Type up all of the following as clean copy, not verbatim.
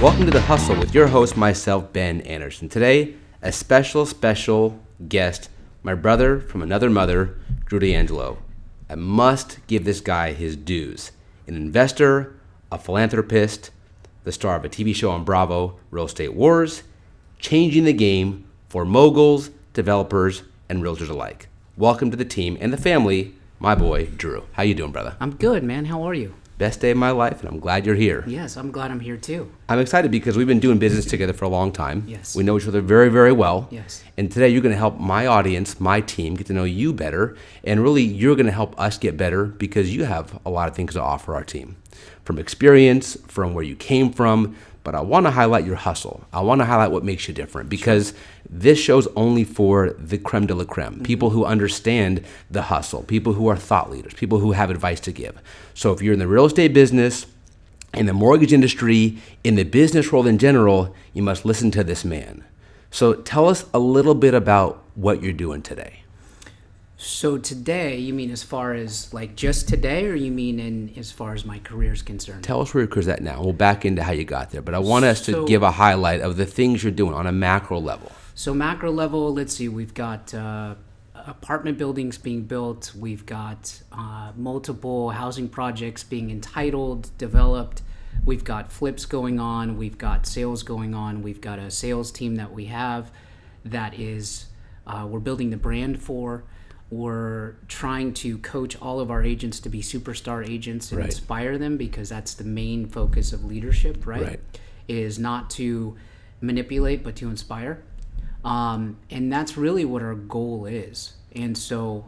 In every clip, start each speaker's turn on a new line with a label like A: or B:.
A: Welcome to The Hustle with your host, myself, Ben Anderson. Today, a special guest, my brother from another mother, Drew D'Angelo. I must give this guy his dues. An investor, a philanthropist, the star of a TV show on Bravo, Real Estate Wars, changing the game for moguls, developers, and realtors alike. Welcome to the team and the family, my boy, Drew. How you doing, brother?
B: I'm good, man. How are you?
A: Best day of my life, and I'm glad you're here.
B: Yes, I'm glad I'm here too.
A: I'm excited because we've been doing business together for a long time.
B: Yes.
A: We know each other very, very well.
B: Yes.
A: And today you're going to help my audience, my team, get to know you better. And really, you're going to help us get better because you have a lot of things to offer our team. From experience, from where you came from. But I want to highlight your hustle. I want to highlight what makes you different because this show's only for the creme de la creme, people who understand the hustle, people who are thought leaders, people who have advice to give. So if you're in the real estate business, in the mortgage industry, in the business world in general, you must listen to this man. So tell us a little bit about what you're doing today.
B: So today, you mean as far as like just today, or you mean in as far as my career is concerned?
A: Tell us where your career's at now. We'll back into how you got there, but I want us to give a highlight of the things you're doing on a macro level.
B: So macro level, let's see, we've got apartment buildings being built. We've got multiple housing projects being entitled, developed. We've got flips going on. We've got sales going on. We've got a sales team that we have that is, we're building the brand for. We're trying to coach all of our agents to be superstar agents and inspire them because that's the main focus of leadership, right? Is not to manipulate, but to inspire. And that's really what our goal is. And so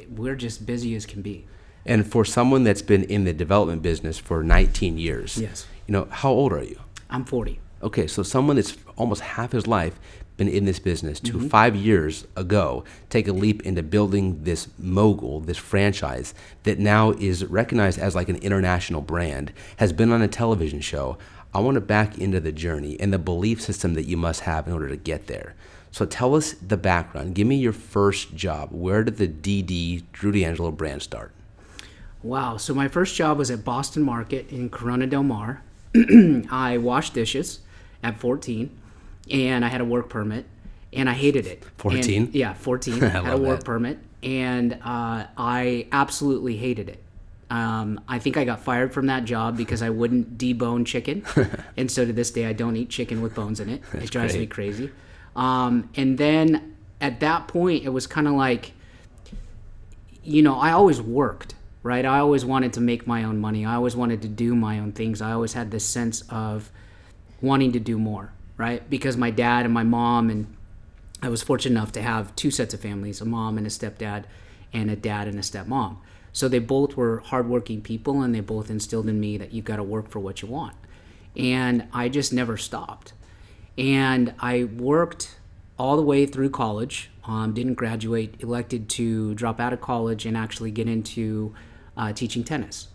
B: we're just busy as can be.
A: And for someone that's been in the development business for 19 years,
B: yes.
A: How old are you?
B: I'm 40.
A: Okay, so someone that's almost half his life been in this business to 5 years ago take a leap into building this mogul, this franchise that now is recognized as like an international brand, has been on a television show. I want to back into the journey and the belief system that you must have in order to get there. So tell us the background. Give me your first job. Where did the DD Drew D'Angelo brand start?
B: Wow. So my first job was at Boston Market in Corona Del Mar. I washed dishes at 14. And I had a work permit, and I hated it.
A: 14?
B: Yeah, 14. I had a work permit, and I absolutely hated it. I think I got fired from that job because I wouldn't debone chicken, and so to this day I don't eat chicken with bones in it. It drives me crazy. And then at that point, it was kind of like, I always worked, right? I always wanted to make my own money. I always wanted to do my own things. I always had this sense of wanting to do more. Right? Because my dad and my mom, and I was fortunate enough to have two sets of families, a mom and a stepdad, and a dad and a stepmom. So they both were hardworking people, and they both instilled in me that you've got to work for what you want. And I just never stopped. And I worked all the way through college, didn't graduate, elected to drop out of college and actually get into teaching tennis.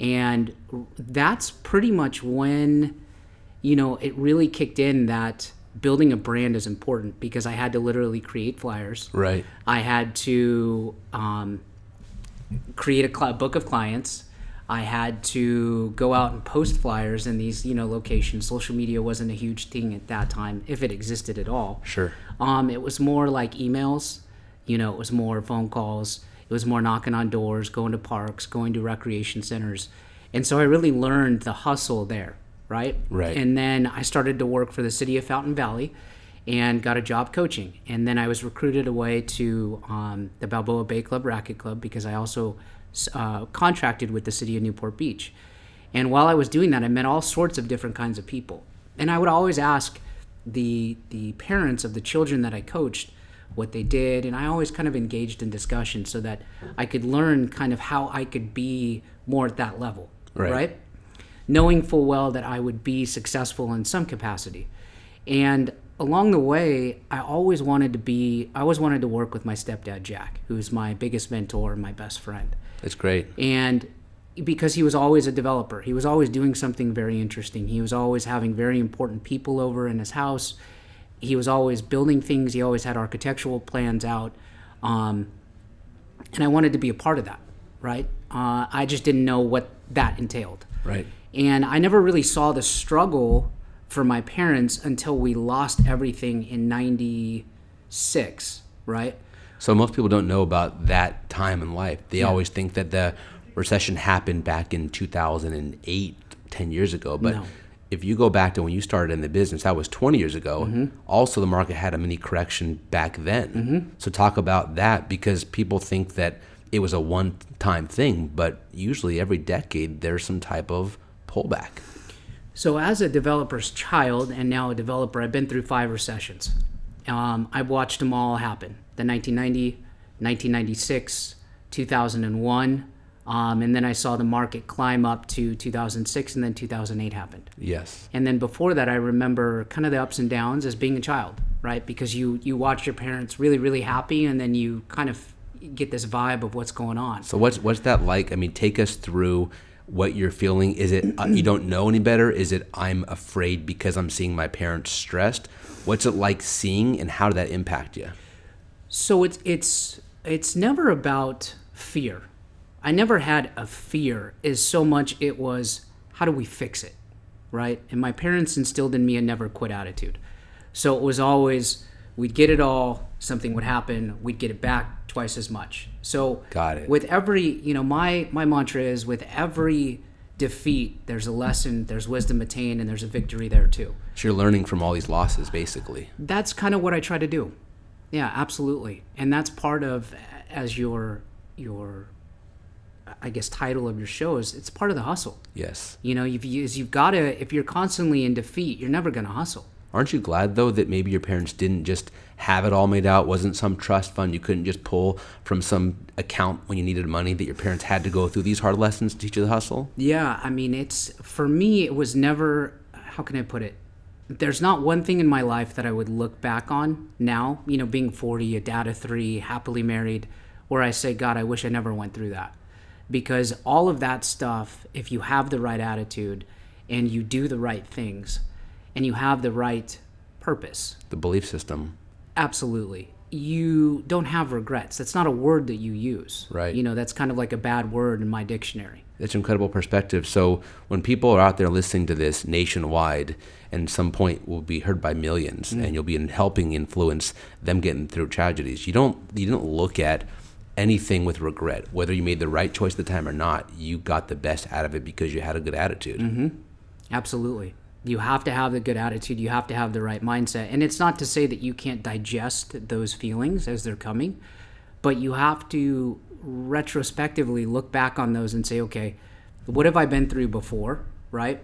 B: And that's pretty much when it really kicked in that building a brand is important because I had to literally create flyers.
A: Right.
B: I had to create a book of clients. I had to go out and post flyers in these, locations. Social media wasn't a huge thing at that time, if it existed at all.
A: Sure.
B: It was more like emails. It was more phone calls. It was more knocking on doors, going to parks, going to recreation centers. And so I really learned the hustle there. Right. And then I started to work for the city of Fountain Valley and got a job coaching. And then I was recruited away to the Balboa Bay Club Racquet Club because I also contracted with the city of Newport Beach. And while I was doing that, I met all sorts of different kinds of people. And I would always ask the parents of the children that I coached what they did. And I always kind of engaged in discussion so that I could learn kind of how I could be more at that level. Right? Knowing full well that I would be successful in some capacity. And along the way, I always wanted to work with my stepdad, Jack, who's my biggest mentor and my best friend.
A: That's great.
B: And because he was always a developer, he was always doing something very interesting. He was always having very important people over in his house. He was always building things. He always had architectural plans out. And I wanted to be a part of that, right? I just didn't know what that entailed.
A: Right.
B: And I never really saw the struggle for my parents until we lost everything in 96, right?
A: So most people don't know about that time in life. They always think that the recession happened back in 2008, 10 years ago. But if you go back to when you started in the business, that was 20 years ago. Also, the market had a mini correction back then. So talk about that, because people think that it was a one-time thing, but usually every decade there's some type of pullback.
B: So as a developer's child and now a developer, I've been through 5 recessions. I've watched them all happen. The 1990, 1996, 2001, and then I saw the market climb up to 2006, and then 2008 happened.
A: Yes.
B: And then before that, I remember kind of the ups and downs as being a child, right? Because you watch your parents really, really happy, and then you kind of get this vibe of what's going on.
A: So what's that like? I mean, take us through what you're feeling. Is it you don't know any better? Is it I'm afraid because I'm seeing my parents stressed? What's it like seeing, and how did that impact you?
B: So it's never about fear. I never had a fear as so much it was, how do we fix it, right? And my parents instilled in me a never quit attitude. So it was always, we'd get it all, something would happen, we'd get it back twice as much. So
A: Got it.
B: with every, my mantra is, with every defeat, there's a lesson, there's wisdom attained, and there's a victory there too.
A: So you're learning from all these losses, basically.
B: That's kind of what I try to do. Yeah, absolutely. And that's part of, as your I guess title of your show is, it's part of the hustle.
A: Yes.
B: You've got to, if you're constantly in defeat, you're never going to hustle.
A: Aren't you glad, though, that maybe your parents didn't just have it all made out, wasn't some trust fund you couldn't just pull from some account when you needed money, that your parents had to go through these hard lessons to teach you the hustle?
B: Yeah, I mean, for me, it was never, how can I put it? There's not one thing in my life that I would look back on now, being 40, a dad of 3, happily married, where I say, God, I wish I never went through that. Because all of that stuff, if you have the right attitude and you do the right things and you have the right purpose,
A: The belief system.
B: absolutely, you don't have regrets. That's not a word that you use.
A: Right.
B: That's kind of like a bad word in my dictionary.
A: That's incredible perspective. So when people are out there listening to this nationwide, and some point will be heard by millions, and you'll be helping influence them getting through tragedies, you didn't look at anything with regret. Whether you made the right choice at the time or not, you got the best out of it because you had a good attitude.
B: Absolutely. You have to have the good attitude. You have to have the right mindset. And it's not to say that you can't digest those feelings as they're coming, but you have to retrospectively look back on those and say, okay, what have I been through before, right?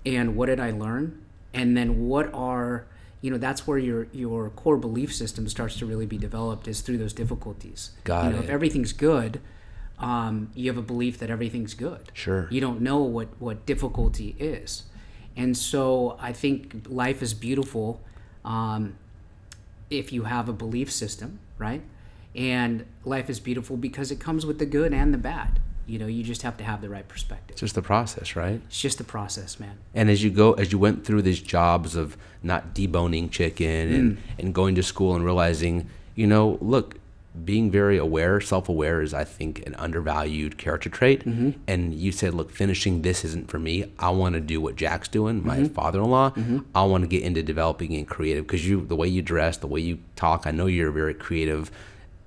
B: And what did I learn? And then what are, that's where your core belief system starts to really be developed, is through those difficulties.
A: Got it.
B: If everything's good, you have a belief that everything's good.
A: Sure.
B: You don't know what difficulty is. And so I think life is beautiful if you have a belief system, right? And life is beautiful because it comes with the good and the bad. You just have to have the right perspective.
A: It's just the process, right?
B: It's just the process, man.
A: And as you went through these jobs of not deboning chicken and going to school and realizing, look, being very aware, self-aware is, I think, an undervalued character trait. And you said, look, finishing this isn't for me. I want to do what Jack's doing, my father-in-law. I want to get into developing and creative, because the way you dress, the way you talk, I know you're a very creative,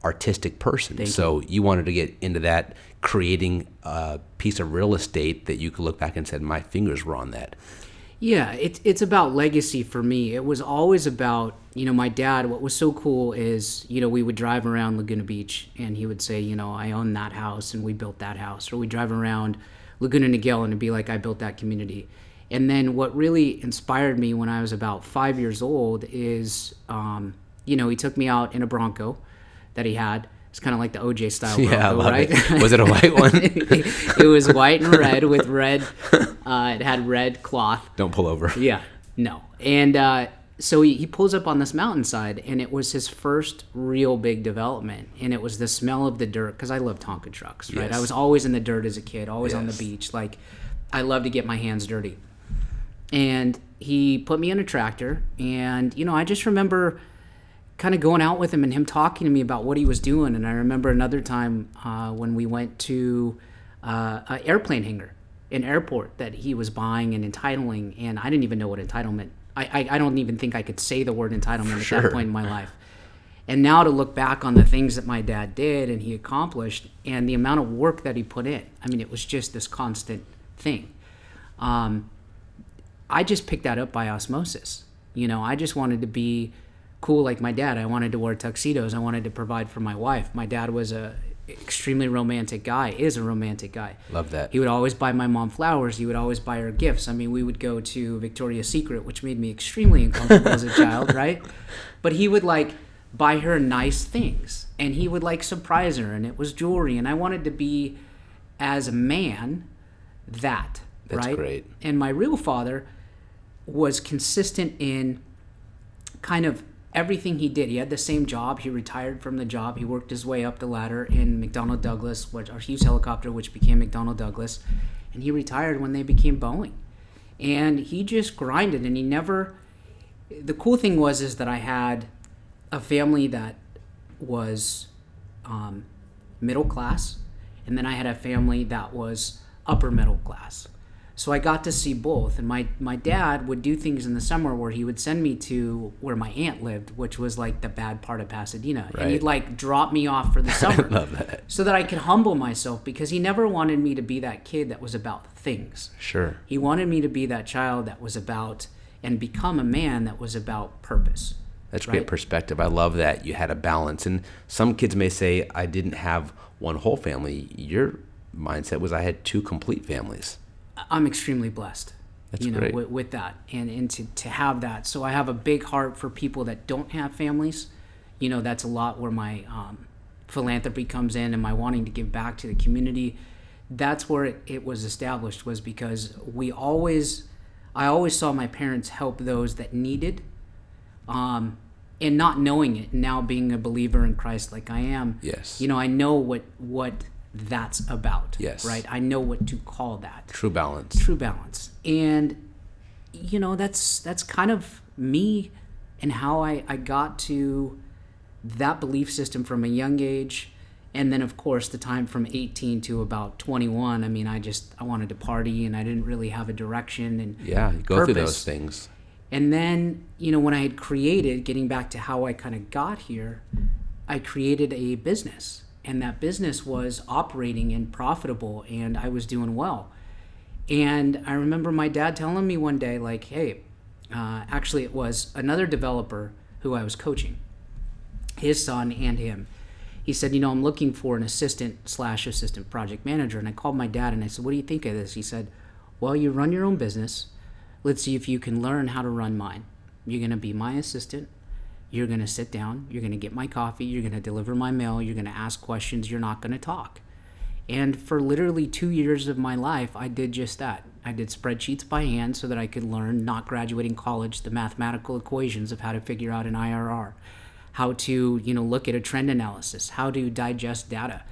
A: artistic person. So you wanted to get into that, creating a piece of real estate that you could look back and said, my fingers were on that.
B: Yeah, it's about legacy for me. It was always about, my dad. What was so cool is, we would drive around Laguna Beach and he would say, I own that house and we built that house. Or we drive around Laguna Niguel and it'd be like, I built that community. And then what really inspired me when I was about 5 years old is, he took me out in a Bronco that he had. It's kind of like the OJ style Bronco,
A: yeah, I love
B: right?
A: It. Was it a white one?
B: It was white and red with red. It had red cloth.
A: Don't pull over.
B: Yeah, no. And so he pulls up on this mountainside, and it was his first real big development. And it was the smell of the dirt, because I love Tonka trucks, right?
A: Yes.
B: I was always in the dirt as a kid, always on the
A: Yes.
B: beach. Like, I love to get my hands dirty. And he put me in a tractor, and, I just remember kind of going out with him and him talking to me about what he was doing. And I remember another time when we went to an airplane hangar, an airport that he was buying and entitling, and I didn't even know what entitlement. I don't even think I could say the word entitlement at that point in my life. And now to look back on the things that my dad did and he accomplished and the amount of work that he put in, I mean, it was just this constant thing. I just picked that up by osmosis. I just wanted to be cool like my dad. I wanted to wear tuxedos. I wanted to provide for my wife. My dad was a extremely romantic guy, is a romantic guy.
A: Love that.
B: He would always buy my mom flowers. He would always buy her gifts. I mean, we would go to Victoria's Secret, which made me extremely uncomfortable as a child, right? But he would buy her nice things, and he would surprise her, and it was jewelry, and I wanted to be, as a man, that's right?
A: Great.
B: And my real father was consistent in kind of everything he did. He had the same job. He retired from the job. He worked his way up the ladder in McDonnell Douglas, or Hughes Helicopter, which became McDonnell Douglas, and he retired when they became Boeing. And he just grinded, and he never. The cool thing is that I had a family that was middle class, and then I had a family that was upper middle class. So I got to see both, and my dad would do things in the summer where he would send me to where my aunt lived, which was the bad part of Pasadena. Right. And he'd drop me off for the summer.
A: Love that.
B: So that I could humble myself, because he never wanted me to be that kid that was about things.
A: Sure.
B: He wanted me to be that child that was about, and become a man that was about purpose.
A: That's great perspective. I love that you had a balance. And some kids may say, I didn't have one whole family. Your mindset was, I had two complete families.
B: I'm extremely blessed.
A: That's great.
B: With that, and to have that. So I have a big heart for people that don't have families. That's a lot where my philanthropy comes in, and my wanting to give back to the community. That's where it was established, was because I always saw my parents help those that needed, and not knowing it, now being a believer in Christ like I am.
A: Yes.
B: I know what that's about.
A: Yes.
B: Right? I know what to call that.
A: True balance.
B: True balance. And, that's kind of me and how I got to that belief system from a young age. And then, of course, the time from 18 to about 21, I mean, I wanted to party, and I didn't really have a direction and
A: you go
B: purpose.
A: through those things.
B: And then, when I had created, getting back to how I kind of got here, I created a business. And that business was operating and profitable, and I was doing well. And I remember my dad telling me one day, hey, actually it was another developer who I was coaching, his son and him. He said, I'm looking for an assistant/assistant project manager. And I called my dad and I said, what do you think of this? He said, well, you run your own business. Let's see if you can learn how to run mine. You're going to be my assistant. You're going to sit down, you're going to get my coffee, you're going to deliver my mail, you're going to ask questions, you're not going to talk. And for literally 2 years of my life, I did just that. I did spreadsheets by hand so that I could learn, not graduating college, the mathematical equations of how to figure out an IRR, how to, look at a trend analysis, how to digest data.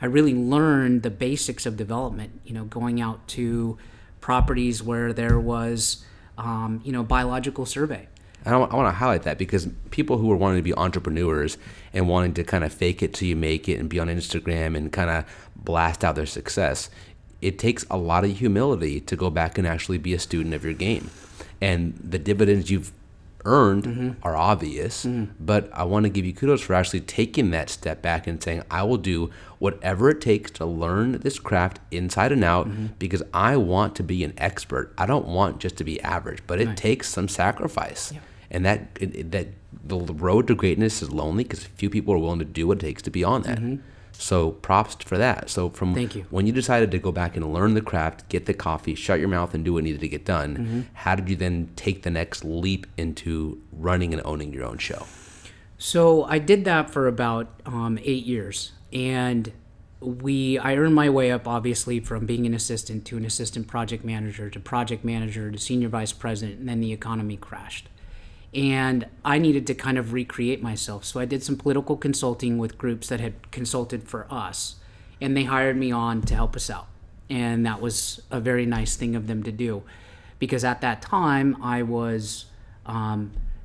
B: I really learned the basics of development, going out to properties where there was, biological survey.
A: I want to highlight that, because people who are wanting to be entrepreneurs and wanting to kind of fake it till you make it and be on Instagram and kind of blast out their success, it takes a lot of humility to go back and actually be a student of your game. And the dividends you've earned are obvious, but I want to give you kudos for actually taking that step back and saying, I will do whatever it takes to learn this craft inside and out, because I want to be an expert. I don't want just to be average, but it takes some sacrifice. Yeah. And that the road to greatness is lonely, because few people are willing to do what it takes to be on that. So props for that. So
B: Thank you.
A: When you decided to go back and learn the craft, get the coffee, shut your mouth, and do what needed to get done, how did you then take the next leap into running and owning your own show?
B: So I did that for about 8 years, and I earned my way up, obviously, from being an assistant to an assistant project manager to senior vice president, and then the economy crashed. And I needed to kind of recreate myself. So I did some political consulting with groups that had consulted for us, and they hired me on to help us out. And that was a very nice thing of them to do, because at that time I was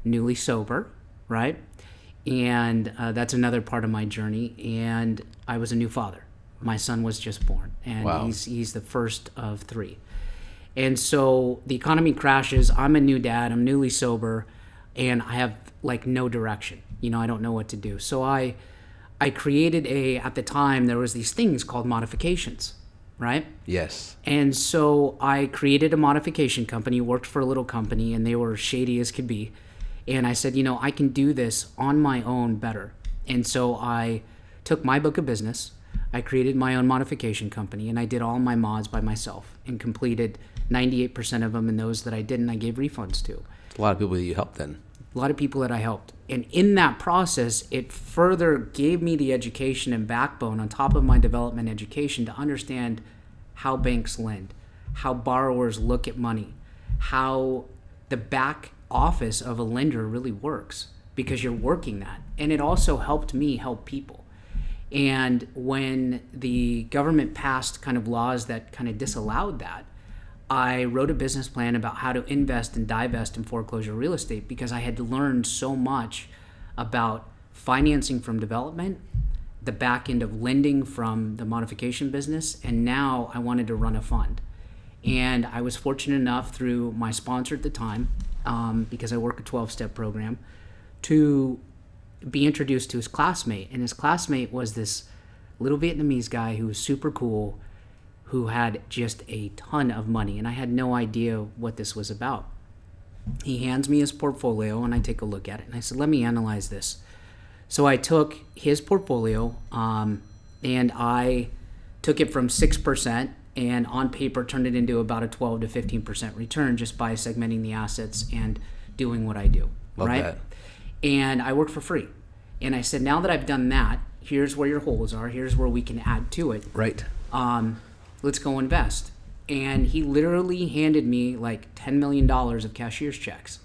B: newly sober, right? And that's another part of my journey. And I was a new father, My son was just born, and
A: Wow.
B: he's the first of 3. And so the economy crashes. I'm a new dad. I'm newly sober, and I have like no direction. I don't know what to do. So I created at the time there was these things called modifications, right?
A: Yes.
B: And so I created a modification company, worked for a little company, and they were shady as could be. And I said, I can do this on my own better. And so I took my book of business, I created my own modification company, and I did all my mods by myself and completed 98% of them, and those that I didn't, I gave refunds to.
A: A lot of people that you helped then.
B: A lot of people that I helped. And in that process, it further gave me the education and backbone on top of my development education to understand how banks lend, how borrowers look at money, how the back office of a lender really works, because you're working that. And it also helped me help people. And when the government passed kind of laws that kind of disallowed that, I wrote a business plan about how to invest and divest in foreclosure real estate, because I had learned so much about financing from development, the back end of lending from the modification business, and now I wanted to run a fund. And I was fortunate enough through my sponsor at the time, because I work a 12-step program, to be introduced to his classmate. And his classmate was this little Vietnamese guy who was super cool, who had just a ton of money, and I had no idea what this was about. He hands me his portfolio, and I take a look at it, and I said, let me analyze this. So I took his portfolio, and I took it from 6%, and on paper turned it into about a 12 to 15% return just by segmenting the assets and doing what I do.
A: Love
B: right?
A: that.
B: And I work for free. And I said, now that I've done that, here's where your holes are, here's where we can add to it.
A: Right.
B: Let's go invest. And he literally handed me like $10 million of cashier's checks.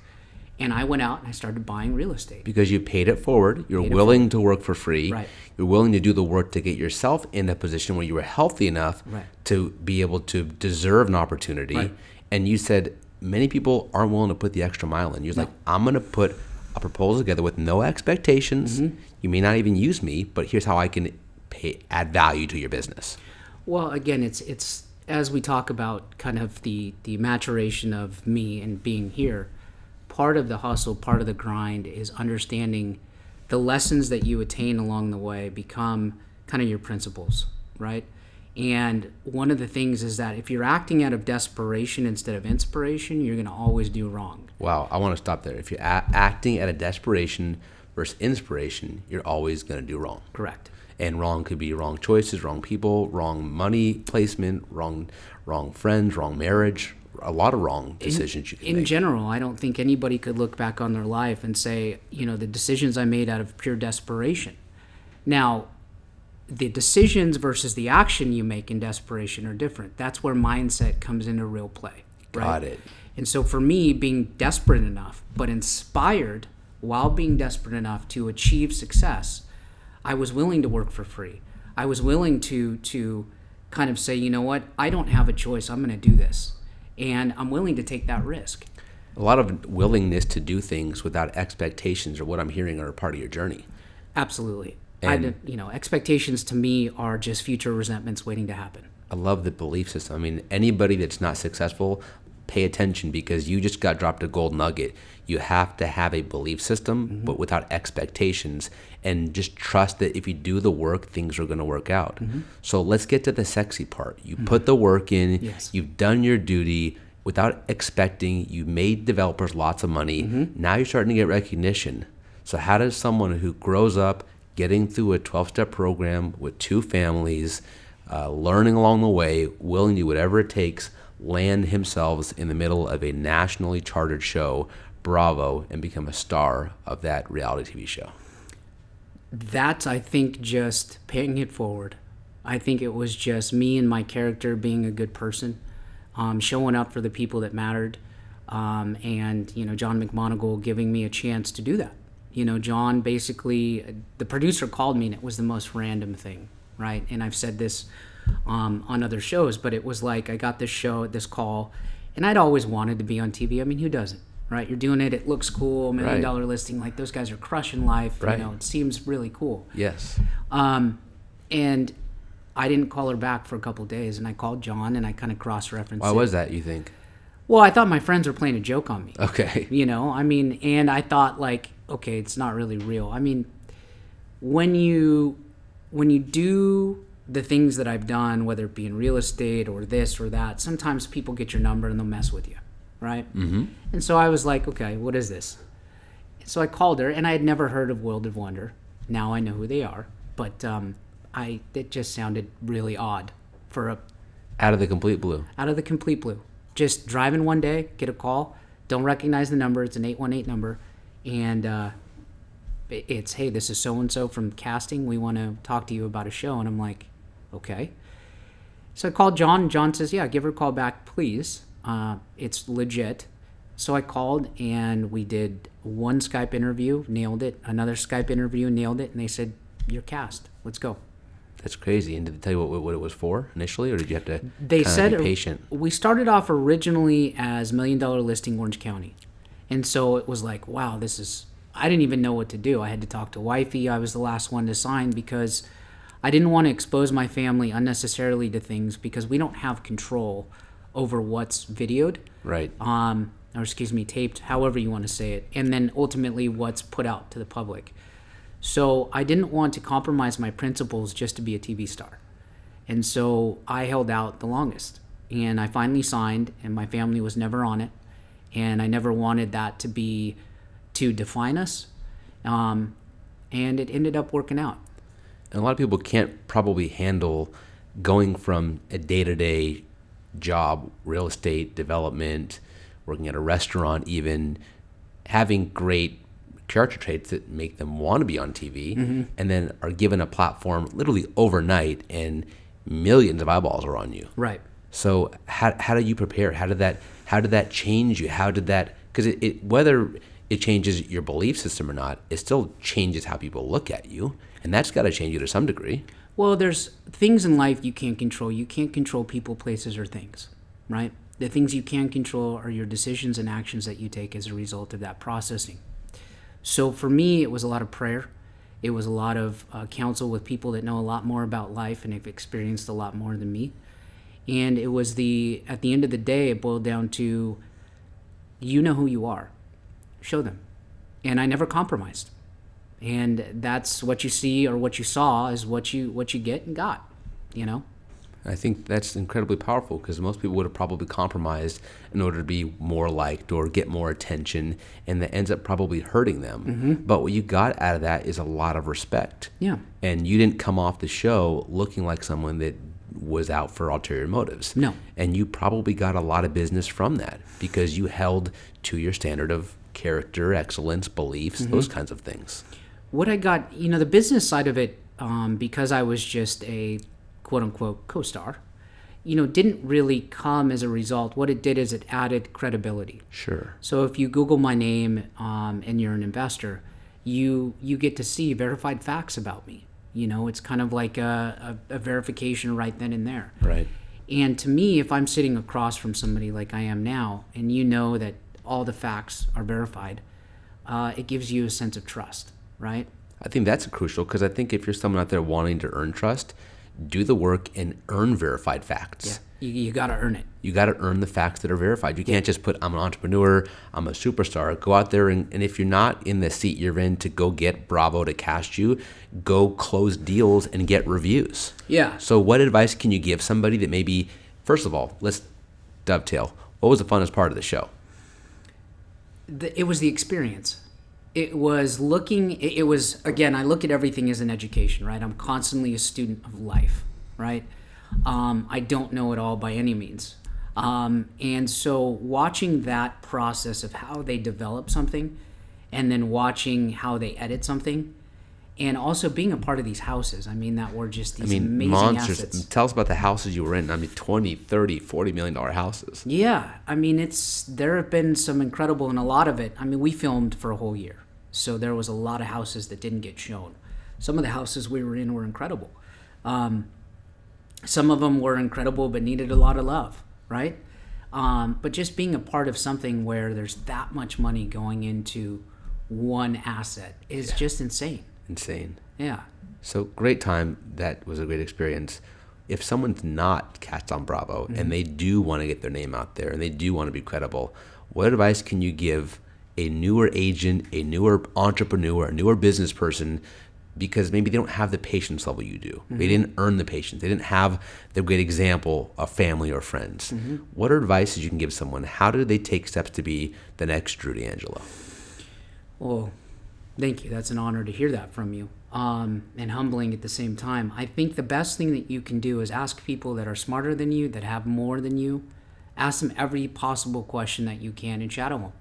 B: And I went out and I started buying real estate.
A: Because you paid it forward. You're willing to work for free.
B: Right.
A: You're willing to do the work to get yourself in a position where you were healthy enough to be able to deserve an opportunity.
B: Right.
A: And you said many people aren't willing to put the extra mile in. You're like, I'm going to put a proposal together with no expectations. Mm-hmm. You may not even use me, but here's how I can add value to your business.
B: Well, again, it's as we talk about kind of the maturation of me and being here, part of the hustle, part of the grind is understanding the lessons that you attain along the way become kind of your principles, right? And one of the things is that if you're acting out of desperation instead of inspiration, you're going to always do wrong.
A: Wow, I want to stop there. If you're acting out of desperation versus inspiration, you're always going to do wrong.
B: Correct.
A: And wrong could be wrong choices, wrong people, wrong money placement, wrong friends, wrong marriage, a lot of wrong decisions you can make.
B: In general, I don't think anybody could look back on their life and say, the decisions I made out of pure desperation. Now, the decisions versus the action you make in desperation are different. That's where mindset comes into real play. Right?
A: Got it.
B: And so for me, being desperate enough, but inspired while being desperate enough to achieve success, I was willing to work for free. I was willing to kind of say, you know what, I don't have a choice. I'm going to do this. And I'm willing to take that risk.
A: A lot of willingness to do things without expectations are what I'm hearing are a part of your journey.
B: Absolutely.
A: And
B: Expectations to me are just future resentments waiting to happen.
A: I love the belief system. I mean, anybody that's not successful, pay attention, because you just got dropped a gold nugget. You have to have a belief system, but without expectations, and just trust that if you do the work, things are going to work out. So let's get to the sexy part. You put the work in,
B: Yes.
A: You've done your duty without expecting, you made developers lots of money. Now you're starting to get recognition. So how does someone who grows up getting through a 12-step program with 2 families, learning along the way, willing to do whatever it takes, land himself in the middle of a nationally chartered show, Bravo, and become a star of that reality TV show?
B: That's, I think, just paying it forward. I think it was just me and my character being a good person, showing up for the people that mattered, and John McMonigle giving me a chance to do that. John basically, the producer called me, and it was the most random thing, right? And I've said this on other shows, but it was like I got this call, and I'd always wanted to be on TV. I mean, who doesn't, right? You're doing it, it looks cool, $1 million listing, like those guys are crushing life,
A: Right.
B: it seems really cool.
A: Yes.
B: And I didn't call her back for a couple of days, and I called John, and I kind of cross-referenced
A: Why was that, you think?
B: Well, I thought my friends were playing a joke on me.
A: Okay.
B: And I thought, like, okay, it's not really real. I mean, when you do the things that I've done, whether it be in real estate or this or that, sometimes people get your number and they'll mess with you, right? Mm-hmm. And so I was like, okay, what is this? So I called her, and I had never heard of World of Wonder. Now I know who they are, but it just sounded really odd for a
A: Out of the complete blue.
B: Out of the complete blue. Just driving one day, get a call, don't recognize the number. It's an 818 number, and it's, hey, this is so and so from casting. We want to talk to you about a show. And I'm like, okay. So I called John, and John says, yeah, give her a call back, please. It's legit. So I called, and we did one Skype interview, nailed it. Another Skype interview, nailed it. And they said, you're cast. Let's go.
A: That's crazy. And did they tell you what it was for initially, or did you have to
B: They said
A: be patient?
B: We started off originally as $1 Million Listing Orange County. And so it was like, wow, I didn't even know what to do. I had to talk to wifey. I was the last one to sign because I didn't want to expose my family unnecessarily to things because we don't have control over what's videoed.
A: Right.
B: Taped, however you want to say it, and then ultimately what's put out to the public. So I didn't want to compromise my principles just to be a TV star. And so I held out the longest. And I finally signed, and my family was never on it. And I never wanted that to define us. And it ended up working out.
A: And a lot of people can't probably handle going from a day-to-day job, real estate development, working at a restaurant even, having great character traits that make them want to be on TV, mm-hmm. and then are given a platform literally overnight and millions of eyeballs are on you.
B: Right.
A: So how do you prepare? How did that change you? How did that, because it whether it changes your belief system or not, it still changes how people look at you, and that's got to change you to some degree.
B: Well, there's things in life you can't control. You can't control people, places, or things, right? The things you can control are your decisions and actions that you take as a result of that processing. So for me, it was a lot of prayer. It was a lot of counsel with people that know a lot more about life and have experienced a lot more than me. And it was at the end of the day, it boiled down to, you know who you are. Show them. And I never compromised. And that's what you see, or what you saw is what you get and got,
A: I think that's incredibly powerful, because most people would have probably compromised in order to be more liked or get more attention, and that ends up probably hurting them. Mm-hmm. But what you got out of that is a lot of respect.
B: Yeah.
A: And you didn't come off the show looking like someone that was out for ulterior motives.
B: No.
A: And you probably got a lot of business from that because you held to your standard of character, excellence, beliefs, mm-hmm. those kinds of things.
B: What I got, the business side of it, because I was just a quote-unquote co-star, didn't really come as a result. What it did is it added credibility.
A: Sure.
B: So if you Google my name and you're an investor, you get to see verified facts about me. It's kind of like a verification right then and there.
A: Right.
B: And to me, if I'm sitting across from somebody like I am now, and you know that all the facts are verified, it gives you a sense of trust, right?
A: I think that's crucial, because I think if you're someone out there wanting to earn trust, do the work and earn verified facts.
B: Yeah, you got to earn it.
A: You got to earn the facts that are verified. You can't just put, I'm an entrepreneur, I'm a superstar. Go out there, and if you're not in the seat you're in to go get Bravo to cast you, go close deals and get reviews.
B: Yeah.
A: So what advice can you give somebody that maybe, first of all, let's dovetail. What was the funnest part of the show?
B: It was the experience. It was, again, I look at everything as an education, right? I'm constantly a student of life, right? I don't know it all by any means. And so watching that process of how they develop something, and then watching how they edit something, and also being a part of these houses, that were just these amazing
A: monsters.
B: assets.
A: Tell us about the houses you were in. 20, 30, $40 million houses.
B: Yeah, there have been some incredible, and a lot of it, we filmed for a whole year. So there was a lot of houses that didn't get shown. Some of the houses we were in were incredible. Some of them were incredible but needed a lot of love, right? But just being a part of something where there's that much money going into one asset is just insane.
A: Insane.
B: Yeah.
A: So great time. That was a great experience. if someone's not Cats on Bravo and they do want to get their name out there and they do want to be credible, what advice can you give a newer agent, a newer entrepreneur, a newer business person, because maybe they don't have the patience level you do. They didn't earn the patience. They didn't have the great example of family or friends. What are advices you can give someone? How do they take steps to be the next Drew D'Angelo?
B: Well, thank you. That's an honor to hear that from you, and humbling at the same time. I think the best thing that you can do is ask people that are smarter than you, that have more than you. Ask them every possible question that you can and shadow them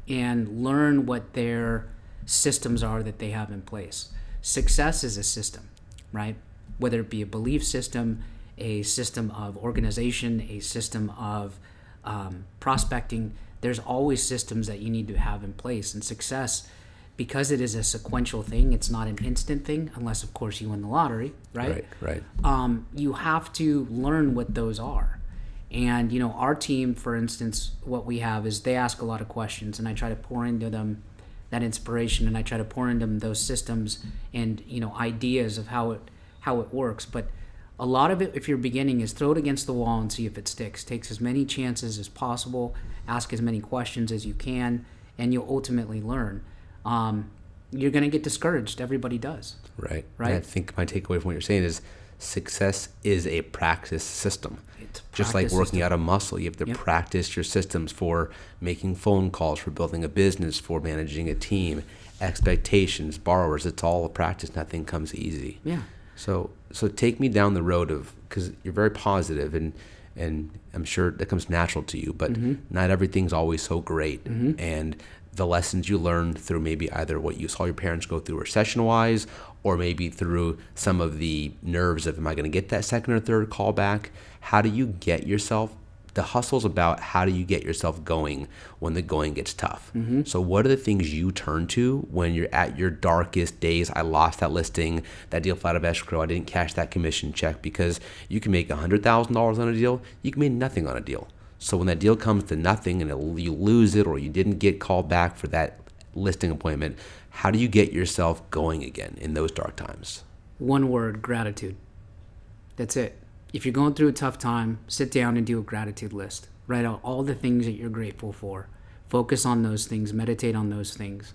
B: and learn what their systems are that they have in place. Success is a system, right? Whether it be a belief system, a system of organization, a system of prospecting, there's always systems that you need to have in place. And success, because it is a sequential thing, it's not an instant thing, unless, of course, you win the lottery, right?
A: Right.
B: You have to learn what those are. And, our team, for instance, what we have is they ask a lot of questions, and I try to pour into them that inspiration, and I try to pour into them those systems and ideas of how it works. But a lot of it, if you're beginning, is throw it against the wall and see if it sticks. Takes as many chances as possible, ask as many questions as you can, and you'll ultimately learn. You're going to get discouraged. Everybody does.
A: Right. And I think my takeaway from what you're saying is success is a practice system. Just like working out a muscle, you have to practice your systems for making phone calls, for building a business, for managing a team, expectations, borrowers. It's all a practice. Nothing comes easy.
B: Yeah.
A: So take me down the road of, because you're very positive and I'm sure that comes natural to you, but not everything's always so great. And the lessons you learned through maybe either what you saw your parents go through recession-wise, or maybe through some of the nerves of, am I going to get that second or third call back? How do you get yourself, the hustle's about how do you get yourself going when the going gets tough? So what are the things you turn to when you're at your darkest days? I lost that listing, that deal fell out of escrow, I didn't cash that commission check, because you can make $100,000 on a deal, you can make nothing on a deal. So when that deal comes to nothing and you lose it, or you didn't get called back for that listing appointment, how do you get yourself going again in those dark times?
B: One word: gratitude. That's it. If you're going through a tough time, sit down and do a gratitude list. Write out all the things that you're grateful for. Focus on those things. Meditate on those things.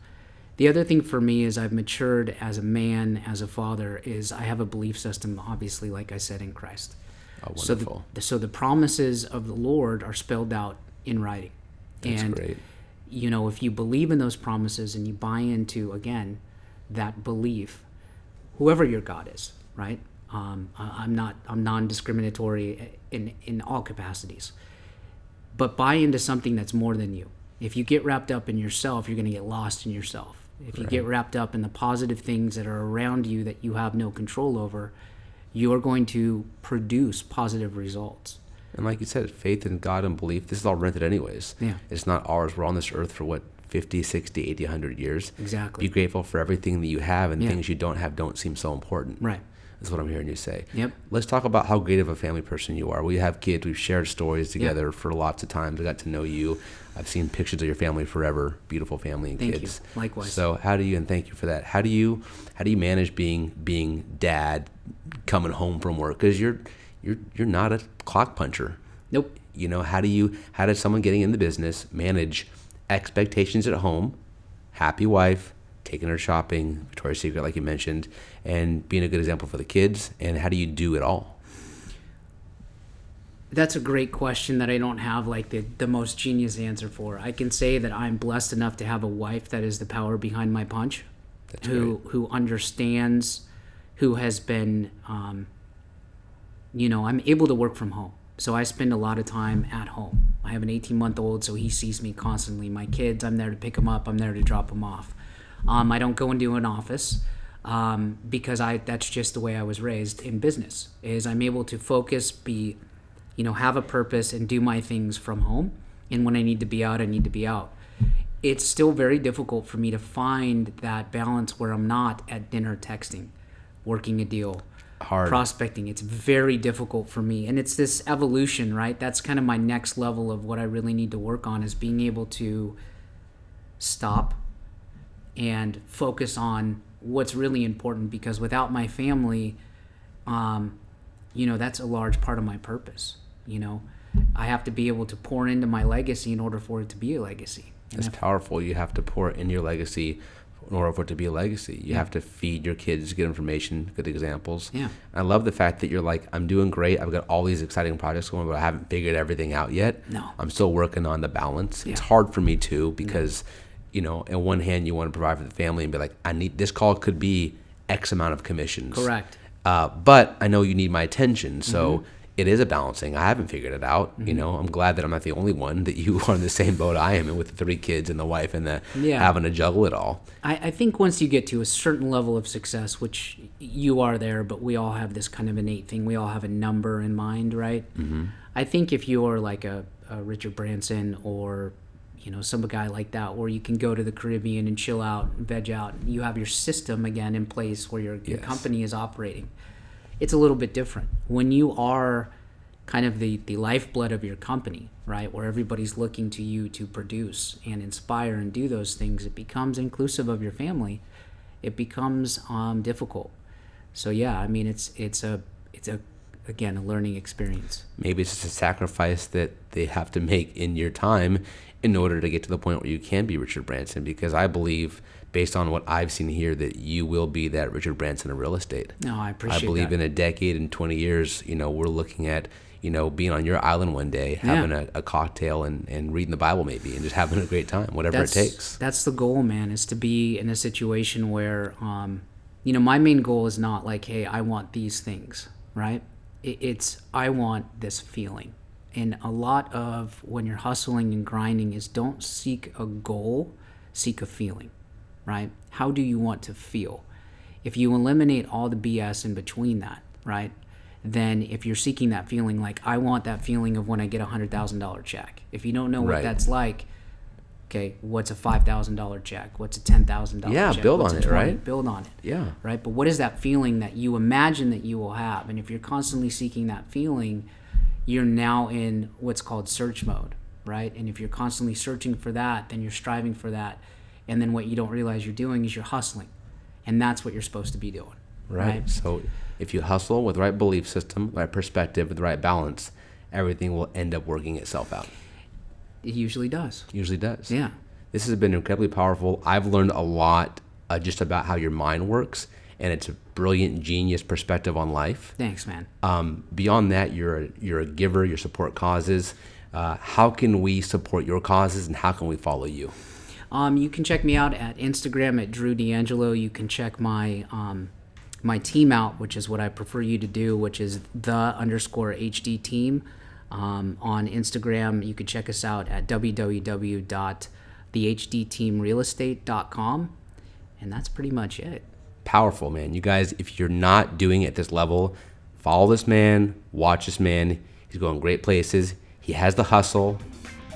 B: The other thing for me is I've matured as a man, as a father, is I have a belief system, obviously, like I said, in Christ.
A: Oh, wonderful.
B: So the promises of the Lord are spelled out in writing.
A: That's great.
B: If you believe in those promises and you buy into, again, that belief, whoever your God is, right? I'm non-discriminatory in all capacities, but buy into something that's more than you. If you get wrapped up in yourself, you're going to get lost in yourself. If you get wrapped up in the positive things that are around you that you have no control over, you're going to produce positive results.
A: And like you said, faith in God and belief, this is all rented anyways.
B: Yeah.
A: It's not ours. We're on this earth for 50, 60, 80, 100 years.
B: Exactly.
A: Be grateful for everything that you have, and things you don't have don't seem so important.
B: Right.
A: That's what I'm hearing you say.
B: Yep.
A: Let's talk about how great of a family person you are. We have kids. We've shared stories together for lots of times. I got to know you. I've seen pictures of your family forever. Beautiful family and
B: kids.
A: Thank
B: you. Likewise.
A: So and thank you for that. How do you manage being dad, coming home from work? Because you're not a clock puncher.
B: Nope.
A: How does someone getting in the business manage expectations at home, happy wife, taking her shopping, Victoria's Secret, like you mentioned, and being a good example for the kids, and how do you do it all?
B: That's a great question that I don't have the most genius answer for. I can say that I'm blessed enough to have a wife that is the power behind my punch, who understands, who has been, I'm able to work from home. So I spend a lot of time at home. I have an 18-month-old, so he sees me constantly. My kids, I'm there to pick them up. I'm there to drop them off. I don't go into an office because that's just the way I was raised in business. Is I'm able to focus, have a purpose, and do my things from home. And when I need to be out, I need to be out. It's still very difficult for me to find that balance where I'm not at dinner texting, working a deal,
A: hard
B: prospecting. It's very difficult for me, and it's this evolution, right? That's kind of my next level of what I really need to work on, is being able to stop and focus on what's really important, because without my family, that's a large part of my purpose. I have to be able to pour into my legacy in order for it to be a legacy.
A: That's powerful. You have to pour in your legacy in order for it to be a legacy. You have to feed your kids good information, good examples.
B: Yeah.
A: I love the fact that you're like, I'm doing great. I've got all these exciting projects going, but I haven't figured everything out yet.
B: No.
A: I'm still working on the balance.
B: Yeah.
A: It's hard for me too because, in one hand you want to provide for the family and be like, this call could be X amount of commissions.
B: Correct.
A: But I know you need my attention. So it is a balancing. I haven't figured it out. I'm glad that I'm not the only one, that you are in the same boat I am, and with the 3 kids and the wife and having to juggle it all.
B: I think once you get to a certain level of success, which you are there, but we all have this kind of innate thing. We all have a number in mind, right? Mm-hmm. I think if you're like a Richard Branson or some guy like that, where you can go to the Caribbean and chill out, and veg out, and you have your system again in place where your company is operating. It's a little bit different. When you are kind of the lifeblood of your company, right, where everybody's looking to you to produce and inspire and do those things, it becomes inclusive of your family. It becomes difficult. So yeah, I mean, it's a again, a learning experience.
A: Maybe it's just a sacrifice that they have to make in your time in order to get to the point where you can be Richard Branson, because I believe, based on what I've seen here, that you will be that Richard Branson of real estate.
B: No, I appreciate that.
A: I believe in a decade and 20 years, we're looking at, being on your island one day, having a cocktail and reading the Bible maybe, and just having a great time, whatever it takes.
B: That's the goal, man, is to be in a situation where, my main goal is not like, hey, I want these things, right? It's I want this feeling. And a lot of when you're hustling and grinding is don't seek a goal, seek a feeling, right? How do you want to feel? If you eliminate all the BS in between that, right? Then if you're seeking that feeling, like I want that feeling of when I get a $100,000 check. If you don't know what that's like, okay, what's a $5,000 check? What's a $10,000 check?
A: Yeah, build on it, right?
B: Build on it.
A: Yeah.
B: Right? But what is that feeling that you imagine that you will have? And if you're constantly seeking that feeling, you're now in what's called search mode, right? And if you're constantly searching for that, then you're striving for that. And then what you don't realize you're doing is you're hustling. And that's what you're supposed to be doing.
A: Right. So if you hustle with the right belief system, the right perspective, with the right balance, everything will end up working itself out.
B: It usually does.
A: Usually does.
B: Yeah.
A: This has been incredibly powerful. I've learned a lot just about how your mind works, and it's a brilliant, genius perspective on life.
B: Thanks, man.
A: Beyond that, you're a giver. You support causes. How can we support your causes, and how can we follow you?
B: You can check me out at Instagram at Drew D'Angelo. You can check my my team out, which is what I prefer you to do, which is _HD team. On Instagram, you can check us out at www.thehdteamrealestate.com. And that's pretty much it.
A: Powerful, man. You guys, if you're not doing it at this level, follow this man, watch this man. He's going great places. He has the hustle.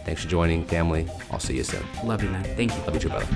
A: Thanks for joining, family. I'll see you soon.
B: Love you, man. Thank you.
A: Love you too, brother.